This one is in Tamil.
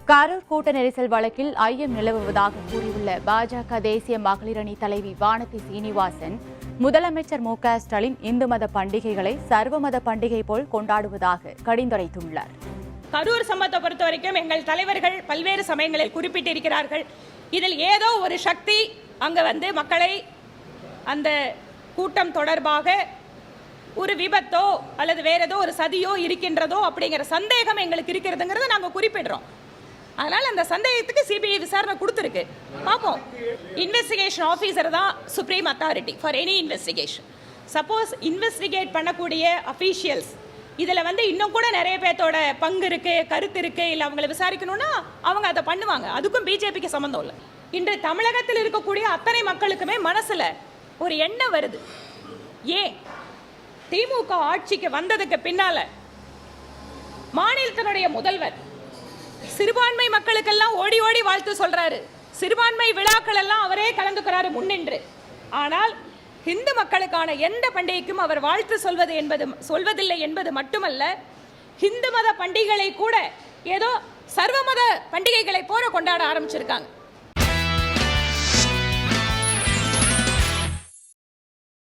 கரூர் கூட்ட நெரிசல் வழக்கில் ஐயம் நிலவுவதாக கூறியுள்ள பாஜக தேசிய மகளிர் அணி தலைவி வானதி சீனிவாசன், முதலமைச்சர் மு க ஸ்டாலின் இந்து மத பண்டிகைகளை சர்வமத பண்டிகை போல் கொண்டாடுவதாக கடிந்துரைத்துள்ளார். கரூர் சம்பவத்தை பொறுத்த வரைக்கும் எங்கள் தலைவர்கள் பல்வேறு சமயங்களில் குறிப்பிட்டிருக்கிறார்கள். இதில் ஏதோ ஒரு சக்தி அங்கு மக்களை அந்த கூட்டம் தொடர்பாக ஒரு விபத்தோ அல்லது வேற ஏதோ ஒரு சதியோ இருக்கின்றதோ அப்படிங்கிற சந்தேகம் எங்களுக்கு இருக்கிறதுங்கிறத நாங்கள் குறிப்பிடுறோம். அதனால் அந்த சந்தேகத்துக்கு சிபிஐ விசாரணை கொடுத்துருக்கு. பார்ப்போம். இன்வெஸ்டிகேஷன் ஆஃபீஸர் தான் supreme authority for any investigation. Suppose investigate பண்ணக்கூடிய அஃபீஷியல்ஸ் இதில் இன்னும் கூட நிறைய பேர்த்தோட பங்கு இருக்குது, கருத்து இருக்குது, இல்லை அவங்களை விசாரிக்கணும்னா அவங்க அதை பண்ணுவாங்க. அதுக்கும் பிஜேபிக்கு சம்மந்தம் இல்லை. இன்று தமிழகத்தில் இருக்கக்கூடிய அத்தனை மக்களுக்குமே மனசில் ஒரு எண்ணம் வருது. ஏன் திமுக ஆட்சிக்கு வந்ததுக்கு பின்னால மாநிலத்தினுடைய முதல்வர் சிறுபான்மை மக்களுக்கெல்லாம் ஓடி ஓடி வாழ்த்து சொல்றாரு. சிறுபான்மை விழாக்கள் எல்லாம் அவரே கலந்துக்கிறாரு முன்னின்று. ஆனால் இந்து மக்களுக்கான எந்த பண்டிகைக்கும் அவர் வாழ்த்து சொல்வதில்லை என்பது மட்டுமல்ல, இந்து மத பண்டிகைகளை கூட ஏதோ சர்வமத பண்டிகைகளை போல கொண்டாட ஆரம்பிச்சிருக்காங்க.